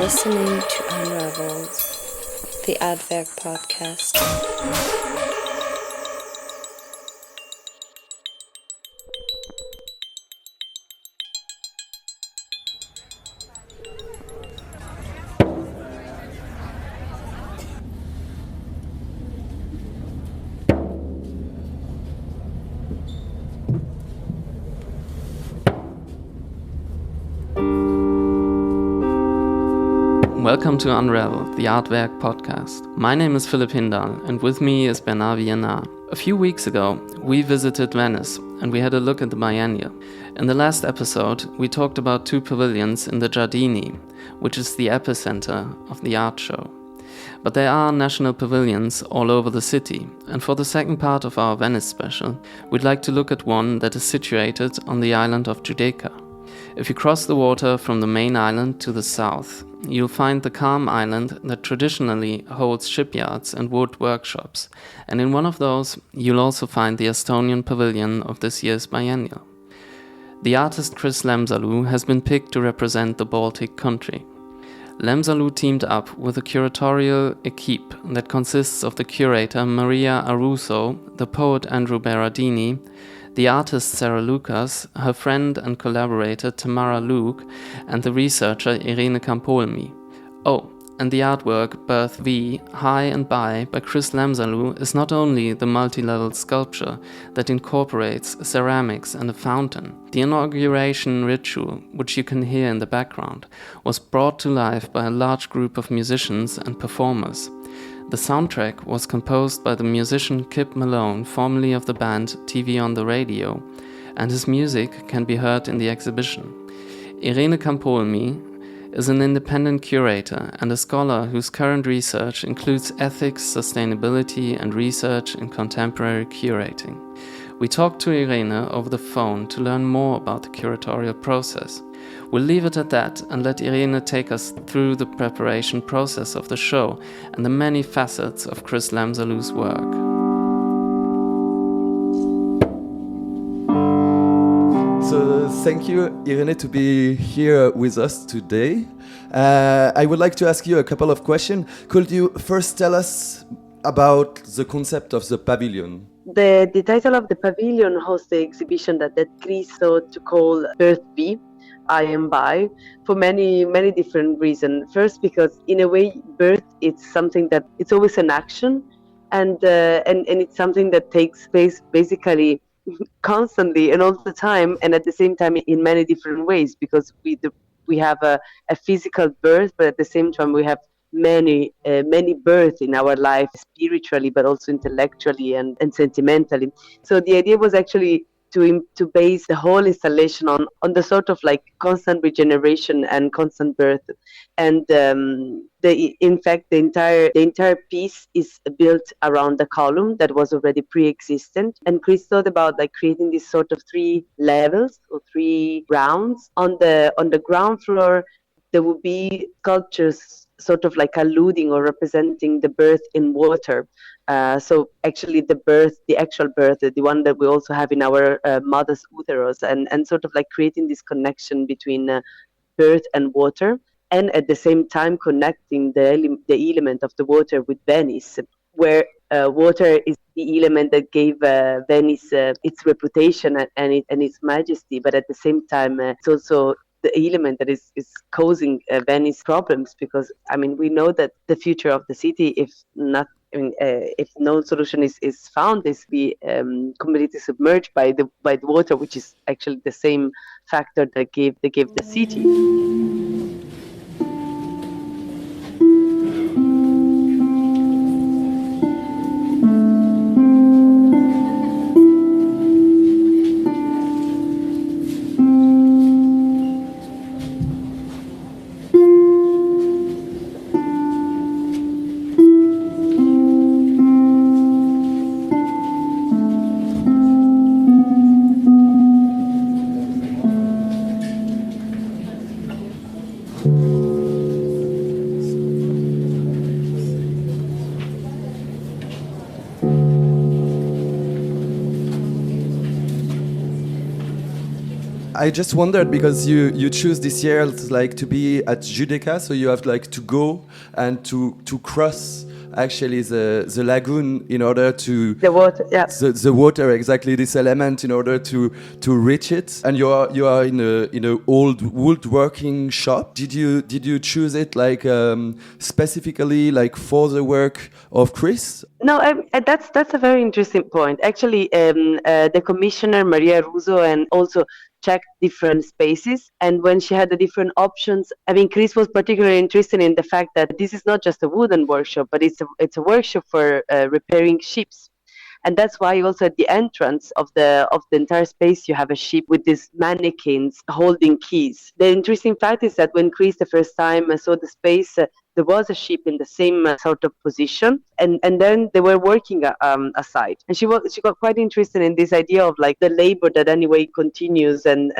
listening to Unraveled, the art-werk podcast. Welcome to Unraveled, the art-werk podcast. My name is Philipp Hindal, and with me is Bernard Viennard. A few weeks ago, we visited Venice, and we had a look at the biennial. In the last episode, we talked about two pavilions in the Giardini, which is the epicenter of the art show. But there are national pavilions all over the city, and for the second part of our Venice special, we'd like to look at one that is situated on the island of Giudecca. If you cross the water from the main island to the south, you'll find the calm island that traditionally holds shipyards and wood workshops, and in one of those, you'll also find the Estonian pavilion of this year's biennial. The artist Kris Lemsalu has been picked to represent the Baltic country. Lemsalu teamed up with a curatorial équipe that consists of the curator Maria Arusoo, the poet Andrew Berardini, the artist Sarah Lucas, her friend and collaborator Tamara Luuk, and the researcher Irene Campolmi. Oh, and the artwork Birth V, High and By Kris Lemsalu is not only the multi-level sculpture that incorporates ceramics and a fountain. The inauguration ritual, which you can hear in the background, was brought to life by a large group of musicians and performers. The soundtrack was composed by the musician Kip Malone, formerly of the band TV on the Radio, and his music can be heard in the exhibition. Irene Campolmi is an independent curator and a scholar whose current research includes ethics, sustainability, and research in contemporary curating. We talked to Irene over the phone to learn more about the curatorial process. We'll leave it at that and let Irene take us through the preparation process of the show and the many facets of Kris Lemsalu's work. So thank you, Irene, to be here with us today. I would like to ask you a couple of questions. Could you first tell us about the concept of the pavilion? The title of the pavilion hosts the exhibition that Kris thought to call Birth V, I am by, for many different reasons. First, because in a way, birth it's something that it's always an action, and it's something that takes place basically constantly and all the time, and at the same time in many different ways. Because we have a physical birth, but at the same time we have many births in our life, spiritually, but also intellectually and sentimentally. So the idea was actually to base the whole installation on the sort of like constant regeneration and constant birth, and in fact the entire piece is built around the column that was already pre-existent. And Kris thought about like creating this sort of 3 levels or 3 rounds. On the ground floor there would be sculptures sort of like alluding or representing the birth in water. So actually the actual birth, the one that we also have in our mother's uterus, and sort of like creating this connection between birth and water, and at the same time connecting the element of the water with Venice, where water is the element that gave Venice its reputation and its majesty, but at the same time it's also the element that is causing Venice problems, because I mean we know that the future of the city, if no solution is found, is be completely submerged by the water, which is actually the same factor that gave the city. I just wondered because you choose this year like to be at Judeca, so you have like to go and to cross actually the lagoon in order to The water, yeah. the water, exactly, this element, in order to reach it. And you are in a old woodworking shop. Did you choose it like specifically like for the work of Kris? No, that's a very interesting point. Actually, the commissioner Maria Arusoo and also checked different spaces, and when she had the different options, I mean, Kris was particularly interested in the fact that this is not just a wooden workshop, but it's a workshop for repairing ships. And that's why also at the entrance of the entire space you have a ship with these mannequins holding keys. The interesting fact is that when Kris the first time saw the space, there was a ship in the same sort of position, and then they were working aside. And she got quite interested in this idea of like the labor that anyway continues, and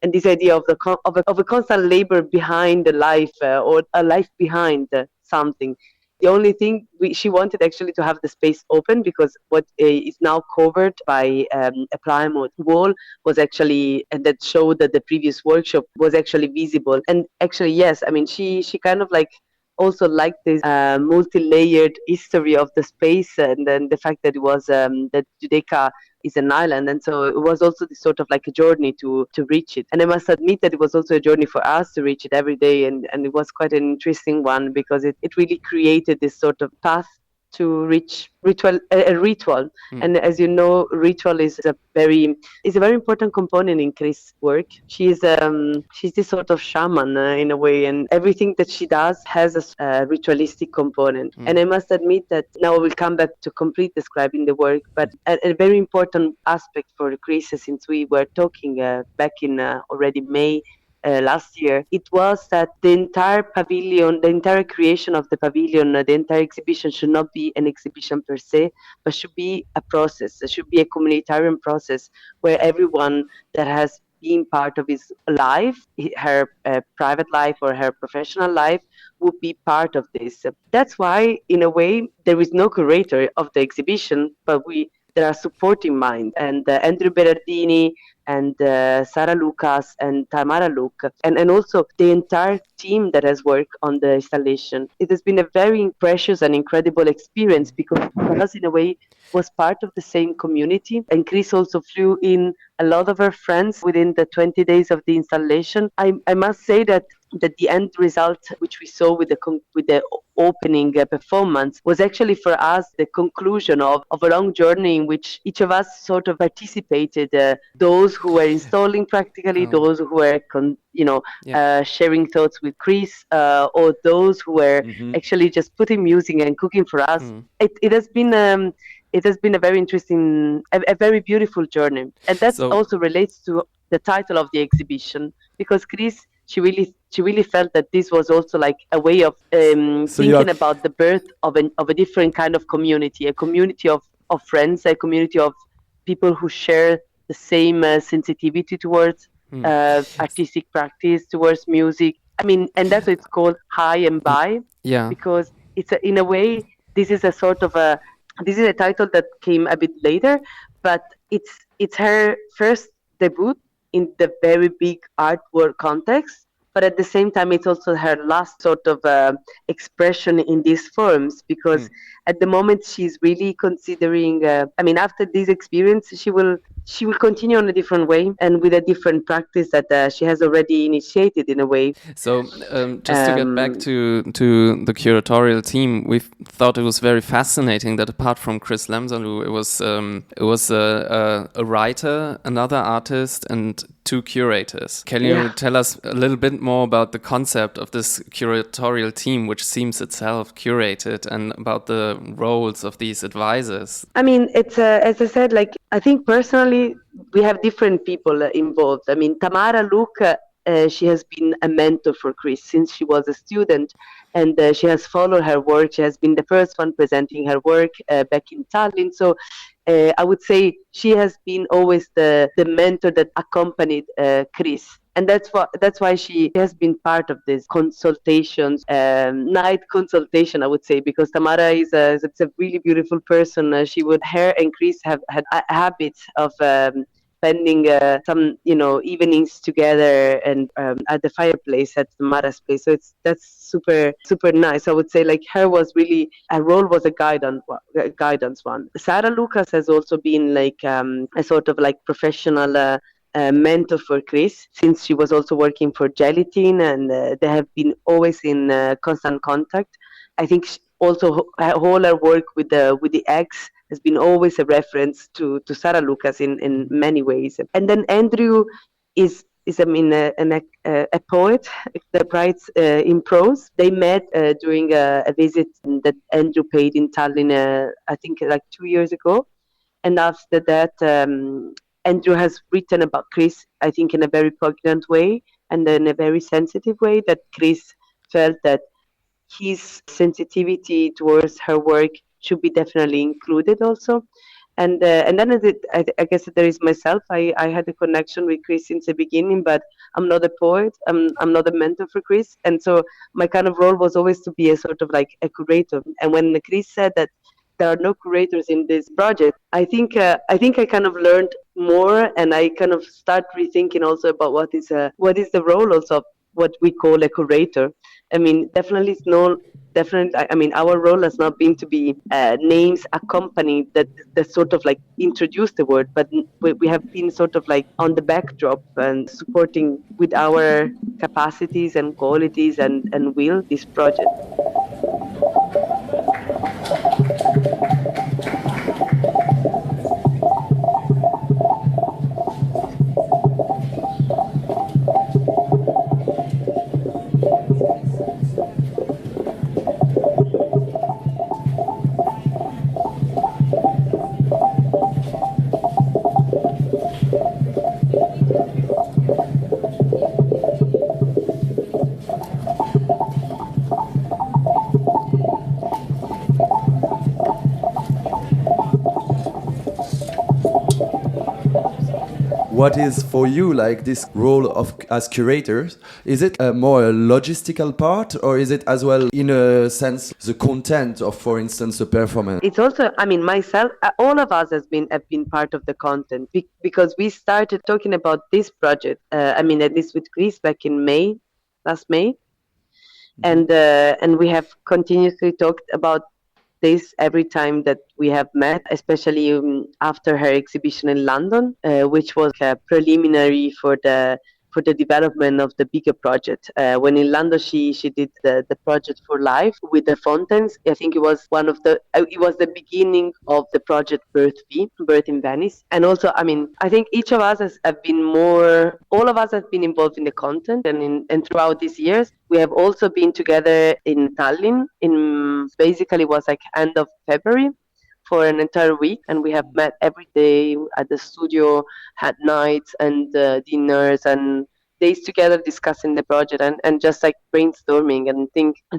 this idea of a constant labor behind the life, or a life behind something. The only thing she wanted actually to have the space open, because what is now covered by a plywood wall was actually, and that showed that the previous workshop was actually visible. And actually, yes, I mean, she kind of like also liked this multi-layered history of the space, and then the fact that it was that Judeca is an island, and so it was also this sort of like a journey to reach it. And I must admit that it was also a journey for us to reach it every day, and it was quite an interesting one, because it really created this sort of path to reach a ritual. And as you know, ritual is a very important component in Kris' work. She's this sort of shaman in a way, and everything that she does has a ritualistic component. And I must admit that now we'll come back to complete describing the work, but a very important aspect for Kris, since we were talking back in already May last year, it was that the entire pavilion, the entire creation of the pavilion, the entire exhibition should not be an exhibition per se, but should be a process. It should be a communitarian process where everyone that has been part of his life, her private life or her professional life, would be part of this. That's why, in a way, there is no curator of the exhibition, but there are supporting minds, and Andrew Berardini and Sarah Lucas and Tamara Luuk, and also the entire team that has worked on the installation. It has been a very precious and incredible experience, because for us, in a way, was part of the same community. And Kris also flew in a lot of her friends within the 20 days of the installation. I must say that the end result, which we saw with the opening performance, was actually for us the conclusion of a long journey in which each of us sort of participated. Those who were installing practically, those who were sharing thoughts with Kris, or those who were actually just putting music and cooking for us. It has been a very interesting, a very beautiful journey, and that also relates to the title of the exhibition, because Kris, she really felt that this was also like a way of thinking about the birth of a different kind of community, a community of friends, a community of people who share the same sensitivity towards artistic practice, towards music. I mean, and that's what it's called high and by, because it's in a way, this is a title that came a bit later, but it's her first debut in the very big artwork context, but at the same time, it's also her last sort of expression in these forms, because at the moment she's really considering, after this experience, she will continue on a different way and with a different practice that she has already initiated in a way. So just to get back to the curatorial team, we thought it was very fascinating that apart from Kris Lemsalu, it was a writer, another artist, and two curators. Can you tell us a little bit more about the concept of this curatorial team, which seems itself curated, and about the roles of these advisors? I mean, it's as I said, like, I think personally we have different people involved. I mean, Tamara Luuk, she has been a mentor for Kris since she was a student, and she has followed her work. She has been the first one presenting her work back in Tallinn. So I would say she has been always the mentor that accompanied Kris. And that's why she has been part of this consultations, night consultation, I would say, because Tamara is a really beautiful person. Her and Kris have had a habit of spending some, evenings together and at the fireplace at Tamara's place. So that's super, super nice. I would say like her was really, her role was a guidance one. Sarah Lucas has also been like a sort of like professional mentor for Kris, since she was also working for Gelatin, and they have been always in constant contact. I think also all her work with the eggs has been always a reference to Sarah Lucas in many ways. And then Andrew is a poet that writes in prose. They met during a visit that Andrew paid in Tallinn, I think like 2 years ago. And after that, Andrew has written about Kris, I think, in a very poignant way and in a very sensitive way, that Kris felt that his sensitivity towards her work should be definitely included also. And then I guess there is myself. I had a connection with Kris since the beginning, but I'm not a poet. I'm not a mentor for Kris. And so my kind of role was always to be a sort of like a curator. And when Kris said that there are no curators in this project, I think I kind of learned more, and I kind of start rethinking also about what is the role also of what we call a curator. I mean, definitely, I mean, our role has not been to be names accompanied that sort of like introduce the word, but we have been sort of like on the backdrop and supporting with our capacities and qualities and will this project. What is for you like this role of as curators? Is it a more logistical part, or is it as well, in a sense, the content of, for instance, a performance? It's also, I mean, myself, all of us have been part of the content because we started talking about this project. I mean, at least with Kris back in last May, and we have continuously talked about this every time that we have met, especially after her exhibition in London, which was a preliminary for the development of the bigger project. When in London, she did the project for life with the fountains. I think it was it was the beginning of the project Birth in Venice. And also, I mean, I think each of us all of us have been involved in the content, and throughout these years, we have also been together in Tallinn. Basically was like end of February for an entire week, and we have met every day at the studio, had nights and dinners and days together discussing the project and just like brainstorming and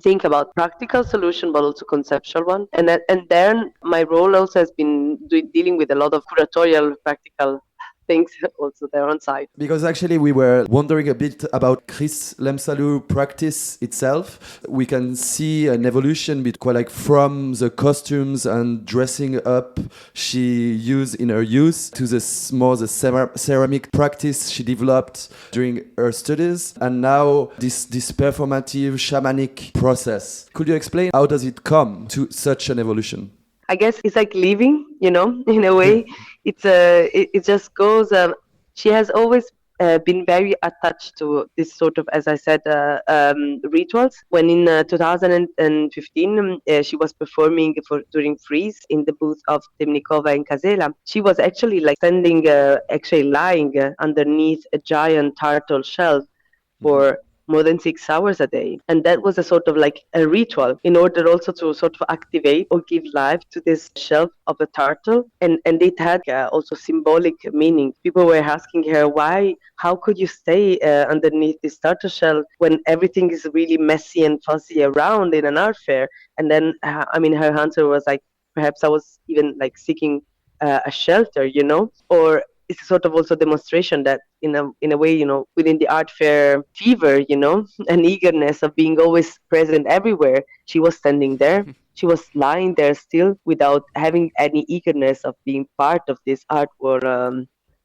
think about practical solution, but also conceptual one. And then my role also has been dealing with a lot of curatorial practical things also there on site. Because actually we were wondering a bit about Kris Lemsalu practice itself. We can see an evolution from the costumes and dressing up she used in her youth to the ceramic practice she developed during her studies, and now this performative shamanic process. Could you explain how does it come to such an evolution? I guess it's like living, in a way. It just goes. She has always been very attached to this sort of, as I said, rituals. When in 2015 she was performing during Freeze in the booth of Temnikova and Casella, she was actually like lying underneath a giant turtle shell for more than 6 hours a day. And that was a sort of like a ritual in order also to sort of activate or give life to this shell of a turtle. And it had also symbolic meaning. People were asking her, how could you stay underneath this turtle shell when everything is really messy and fuzzy around in an art fair? And then, her answer was like, perhaps I was even like seeking a shelter, or it's sort of also demonstration that in a way, within the art fair fever, an eagerness of being always present everywhere. She was standing there. She was lying there still without having any eagerness of being part of this art or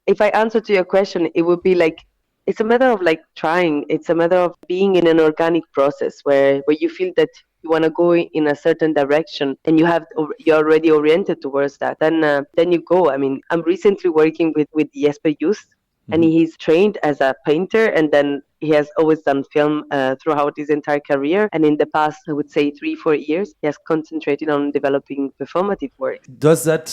if I answer to your question, it would be like, it's a matter of like trying. It's a matter of being in an organic process where you feel that you want to go in a certain direction and you're already oriented towards that. Then you go. I mean, I'm recently working with Jesper Just, and he's trained as a painter, and then he has always done film throughout his entire career. And in the past, I would say 3-4 years, he has concentrated on developing performative work. Does that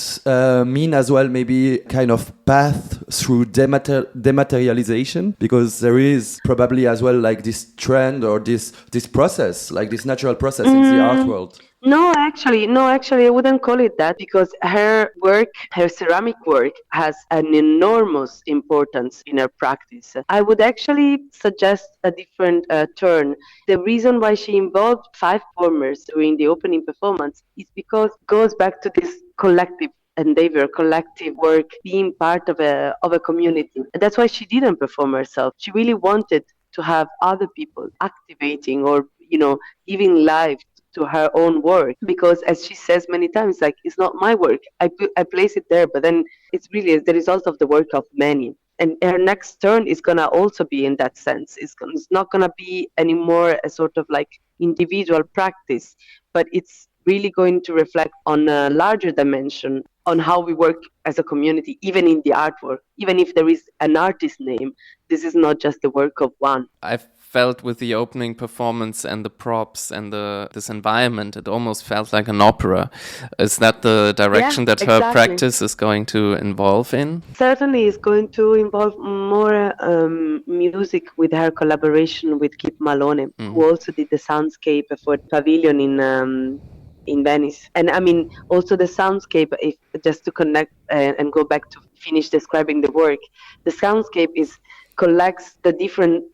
mean as well maybe kind of path through dematerialization? Because there is probably as well like this trend or this process, like this natural process in the art world. No, actually, I wouldn't call it that, because her ceramic work has an enormous importance in her practice. I would actually suggest a different turn. The reason why she involved 5 performers during the opening performance is because it goes back to this collective endeavor, collective work, being part of a community. And that's why she didn't perform herself. She really wanted to have other people activating or, giving life to her own work, because as she says many times, like, it's not my work, I place it there, but then it's really the result of the work of many. And her next turn is gonna also be in that sense. It's not gonna be anymore a sort of like individual practice, but it's really going to reflect on a larger dimension on how we work as a community, even in the artwork. Even if there is an artist name, this is not just the work of one. I've felt with the opening performance and the props and this environment, it almost felt like an opera. Is that the direction that her practice is going to involve in? Certainly, it's going to involve more music with her collaboration with Kip Malone, who also did the soundscape for the pavilion in Venice. And I mean, also the soundscape, if just to connect and go back to finish describing the work, the soundscape collects the different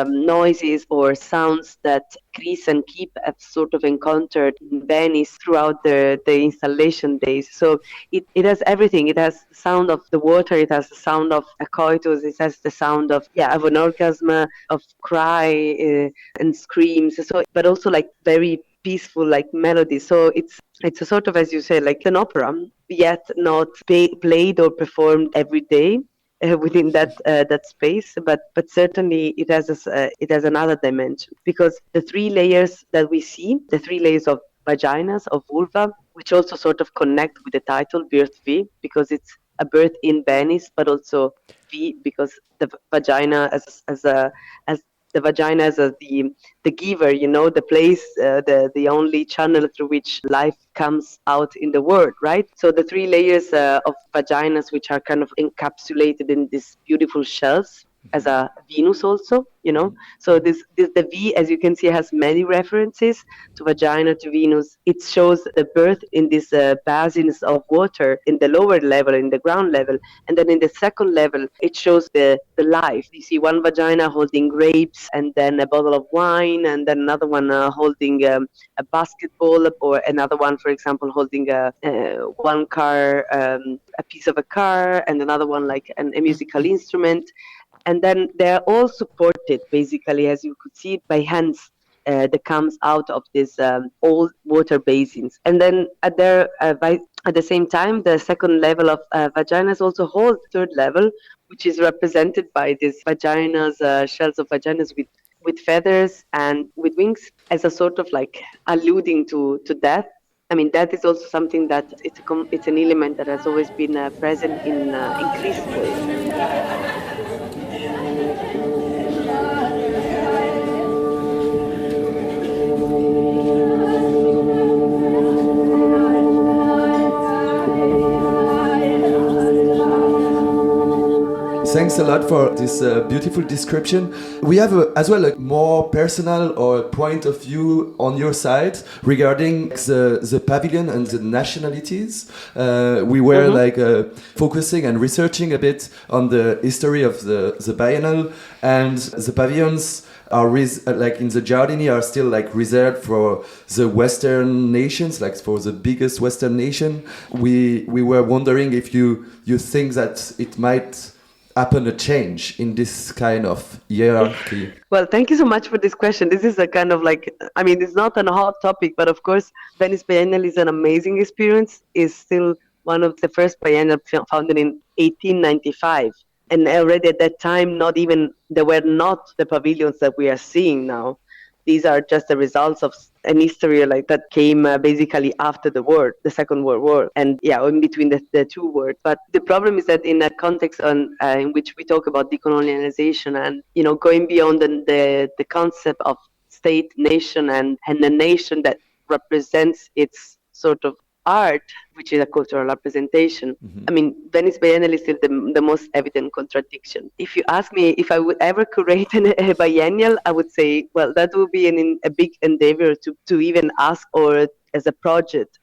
noises or sounds that Kris and Kip have sort of encountered in Venice throughout the installation days. So it has everything. It has the sound of the water, it has the sound of a coitus, it has the sound of an orgasm, of cry and screams. So, but also like very peaceful like melody. So it's a sort of, as you say, like an opera, yet not played or performed every day within that space, but certainly it has another dimension, because the 3 layers that we see, the 3 layers of vaginas, of vulva, which also sort of connect with the title Birth V, because it's a birth in Venice, but also V because the vagina as the vagina as the giver, the place, the only channel through which life comes out in the world, right? So the 3 layers of vaginas, which are kind of encapsulated in these beautiful shells, as a Venus also, So the V, as you can see, has many references to vagina, to Venus. It shows the birth in these basins of water in the lower level, in the ground level. And then in the second level, it shows the life. You see one vagina holding grapes, and then a bottle of wine, and then another one holding a basketball, or another one, for example, holding one car, a piece of a car, and another one like a musical instrument. And then they're all supported, basically, as you could see, by hands that comes out of these old water basins. And then at the same time, the second level of vaginas also hold third level, which is represented by these vaginas, shells of vaginas with feathers and with wings, as a sort of like alluding to death. I mean, that is also something that it's an element that has always been present in Kris' work. Thanks a lot for this beautiful description. We have as well a more personal or point of view on your side regarding the pavilion and the nationalities. We were focusing and researching a bit on the history of the biennale, and the pavilions are in the Giardini are still like reserved for the Western nations, like for the biggest Western nation. We were wondering if you think that it might happen a change in this kind of hierarchy. Well, thank you so much for this question. This is a kind of it's not a hot topic, but of course, Venice Biennale is an amazing experience. It's still one of the first biennial founded in 1895. And already at that time, there were not the pavilions that we are seeing now. These are just the results of an history like that came basically after the Second World War, and in between the two wars. But the problem is that in a context in which we talk about decolonialization and going beyond the concept of state, nation, and a nation that represents its sort of art, which is a cultural representation. Mm-hmm. I mean, Venice Biennale is still the most evident contradiction. If you ask me if I would ever curate a biennial, I would say, well, that would be a big endeavor to even ask, or as a project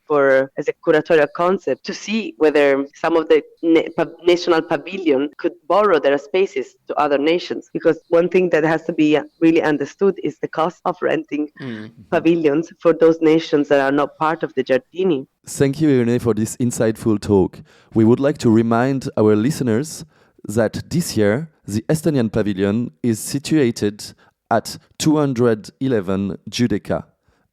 as a curatorial concept, to see whether some of the national pavilion could borrow their spaces to other nations. Because one thing that has to be really understood is the cost of renting pavilions for those nations that are not part of the Giardini. Thank you, Irene, for this insightful talk. We would like to remind our listeners that this year, the Estonian pavilion is situated at 211 Giudecca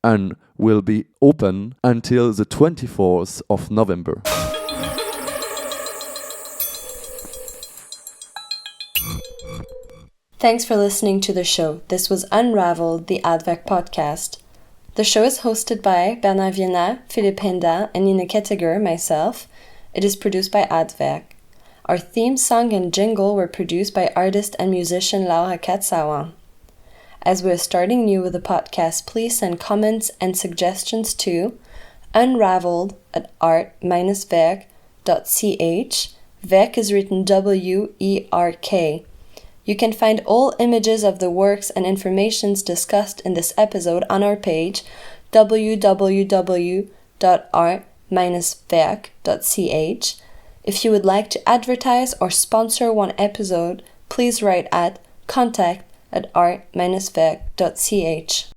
and will be open until the 24th of November. Thanks for listening to the show. This was Unraveled, the art-werk podcast. The show is hosted by Bernard Vienna, Philippe Henda, and Nina Kettiger, myself. It is produced by art-werk. Our theme song and jingle were produced by artist and musician Laura Katsawa. As we're starting new with the podcast, please send comments and suggestions to unraveled@art-werk.ch. Werk is written W-E-R-K. You can find all images of the works and informations discussed in this episode on our page www.art-werk.ch. If you would like to advertise or sponsor one episode, please write at contact@art-werk.ch.